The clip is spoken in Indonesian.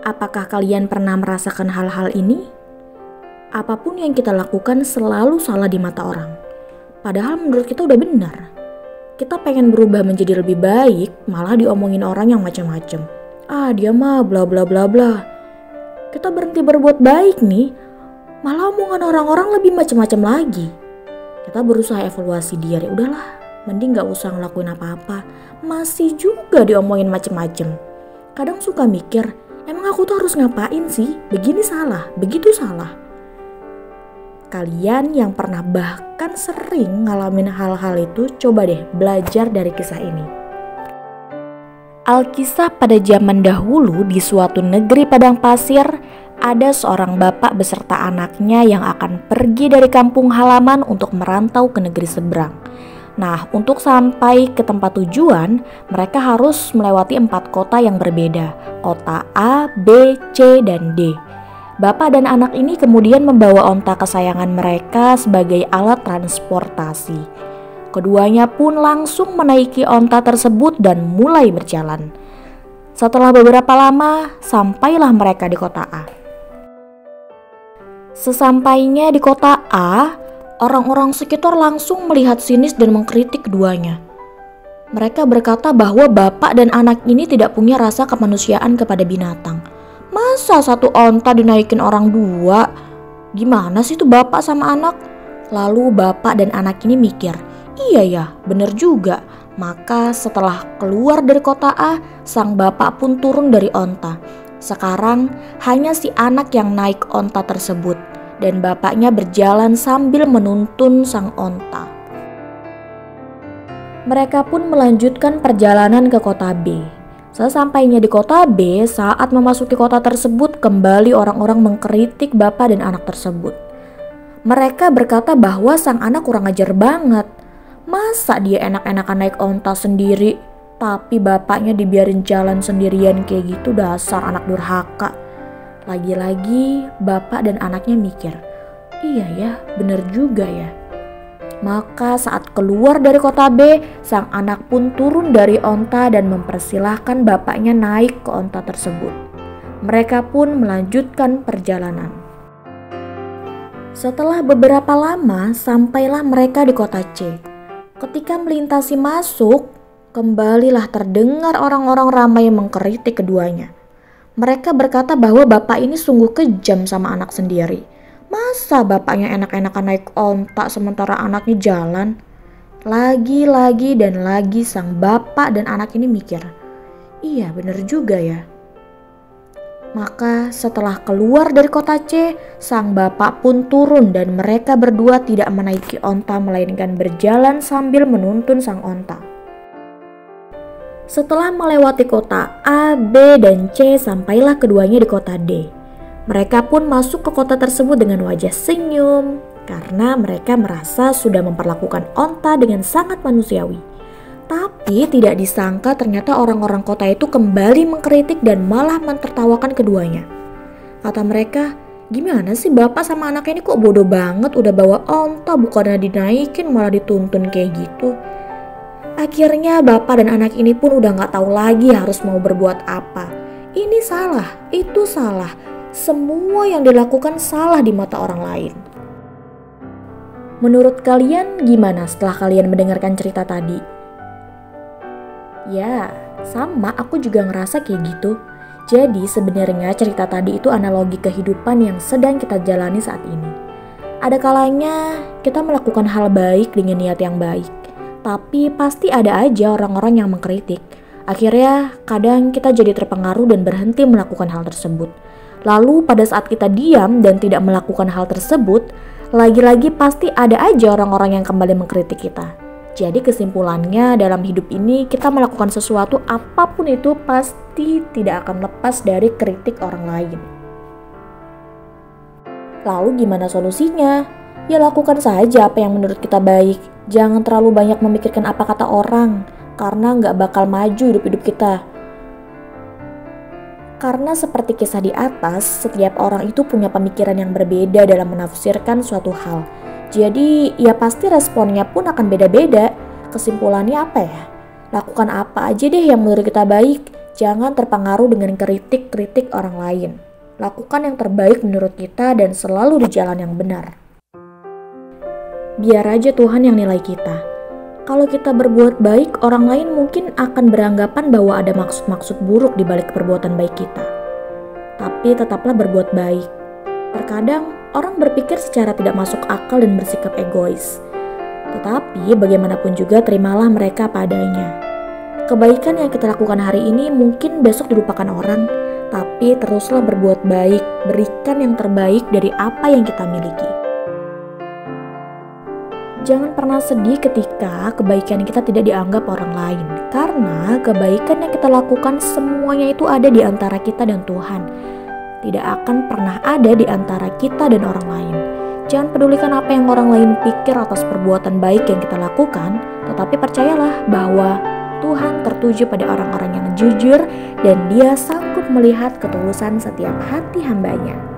Apakah kalian pernah merasakan hal-hal ini? Apapun yang kita lakukan selalu salah di mata orang. Padahal menurut kita udah benar. Kita pengen berubah menjadi lebih baik, malah diomongin orang yang macam-macam. Ah, dia mah bla bla bla bla. Kita berhenti berbuat baik nih, malah omongan orang-orang lebih macam-macam lagi. Kita berusaha evaluasi diri, udahlah, mending gak usah ngelakuin apa-apa. Masih juga diomongin macam-macam. Kadang suka mikir, emang aku tuh harus ngapain sih? Begini salah, begitu salah. Kalian yang pernah bahkan sering ngalamin hal-hal itu, coba deh belajar dari kisah ini. Alkisah pada zaman dahulu di suatu negeri padang pasir, ada seorang bapak beserta anaknya yang akan pergi dari kampung halaman untuk merantau ke negeri seberang. Nah, untuk sampai ke tempat tujuan, mereka harus melewati 4 kota yang berbeda, kota A, B, C, dan D. Bapak dan anak ini kemudian membawa onta kesayangan mereka sebagai alat transportasi. Keduanya pun langsung menaiki onta tersebut dan mulai berjalan. Setelah beberapa lama, sampailah mereka di kota A. Sesampainya di kota A, orang-orang sekitar langsung melihat sinis dan mengkritik keduanya. Mereka berkata bahwa bapak dan anak ini tidak punya rasa kemanusiaan kepada binatang. Masa satu onta dinaikin orang 2? Gimana sih itu bapak sama anak? Lalu bapak dan anak ini mikir, iya ya, bener juga. Maka setelah keluar dari kota A, sang bapak pun turun dari onta. Sekarang hanya si anak yang naik onta tersebut dan bapaknya berjalan sambil menuntun sang onta. Mereka pun melanjutkan perjalanan ke kota B. Sesampainya di kota B, saat memasuki kota tersebut, kembali orang-orang mengkritik bapak dan anak tersebut. Mereka berkata bahwa sang anak kurang ajar banget. Masa dia enak-enakan naik onta sendiri, tapi bapaknya dibiarin jalan sendirian kayak gitu, dasar anak durhaka. Lagi-lagi bapak dan anaknya mikir, iya ya, bener juga ya. Maka saat keluar dari kota B, sang anak pun turun dari onta dan mempersilahkan bapaknya naik ke onta tersebut. Mereka pun melanjutkan perjalanan. Setelah beberapa lama, sampailah mereka di kota C. Ketika melintasi masuk, kembalilah terdengar orang-orang ramai mengkritik keduanya. Mereka berkata bahwa bapak ini sungguh kejam sama anak sendiri. Masa bapaknya enak-enakan naik onta sementara anaknya jalan? Lagi-lagi dan lagi sang bapak dan anak ini mikir, iya bener juga ya. Maka setelah keluar dari kota C, sang bapak pun turun dan mereka berdua tidak menaiki onta melainkan berjalan sambil menuntun sang onta. Setelah melewati kota A, B, dan C, sampailah keduanya di kota D. Mereka pun masuk ke kota tersebut dengan wajah senyum karena mereka merasa sudah memperlakukan onta dengan sangat manusiawi. Tapi tidak disangka ternyata orang-orang kota itu kembali mengkritik dan malah mentertawakan keduanya. Kata mereka, gimana sih bapak sama anaknya ini kok bodoh banget, udah bawa onta bukannya dinaikin malah dituntun kayak gitu. Akhirnya bapak dan anak ini pun udah gak tahu lagi harus mau berbuat apa. Ini salah, itu salah. Semua yang dilakukan salah di mata orang lain. Menurut kalian gimana setelah kalian mendengarkan cerita tadi? Ya, sama, aku juga ngerasa kayak gitu. Jadi sebenarnya cerita tadi itu analogi kehidupan yang sedang kita jalani saat ini. Ada kalanya kita melakukan hal baik dengan niat yang baik, tapi pasti ada aja orang-orang yang mengkritik. Akhirnya kadang kita jadi terpengaruh dan berhenti melakukan hal tersebut. Lalu pada saat kita diam dan tidak melakukan hal tersebut, lagi-lagi pasti ada aja orang-orang yang kembali mengkritik kita. Jadi kesimpulannya dalam hidup ini kita melakukan sesuatu apapun itu pasti tidak akan lepas dari kritik orang lain. Lalu gimana solusinya? Ya lakukan saja apa yang menurut kita baik. Jangan terlalu banyak memikirkan apa kata orang, karena nggak bakal maju hidup-hidup kita. Karena seperti kisah di atas, setiap orang itu punya pemikiran yang berbeda dalam menafsirkan suatu hal. Jadi ya pasti responnya pun akan beda-beda. Kesimpulannya apa ya? Lakukan apa aja deh yang menurut kita baik. Jangan terpengaruh dengan kritik-kritik orang lain. Lakukan yang terbaik menurut kita dan selalu di jalan yang benar. Biar aja Tuhan yang nilai kita. Kalau kita berbuat baik, orang lain mungkin akan beranggapan bahwa ada maksud-maksud buruk di balik perbuatan baik kita. Tapi tetaplah berbuat baik. Terkadang orang berpikir secara tidak masuk akal dan bersikap egois. Tetapi bagaimanapun juga terimalah mereka padanya. Kebaikan yang kita lakukan hari ini mungkin besok dilupakan orang, tapi teruslah berbuat baik, berikan yang terbaik dari apa yang kita miliki. Jangan pernah sedih ketika kebaikan kita tidak dianggap orang lain, karena kebaikan yang kita lakukan semuanya itu ada di antara kita dan Tuhan. Tidak akan pernah ada di antara kita dan orang lain. Jangan pedulikan apa yang orang lain pikir atas perbuatan baik yang kita lakukan, tetapi percayalah bahwa Tuhan tertuju pada orang-orang yang jujur dan Dia sanggup melihat ketulusan setiap hati hamba-Nya.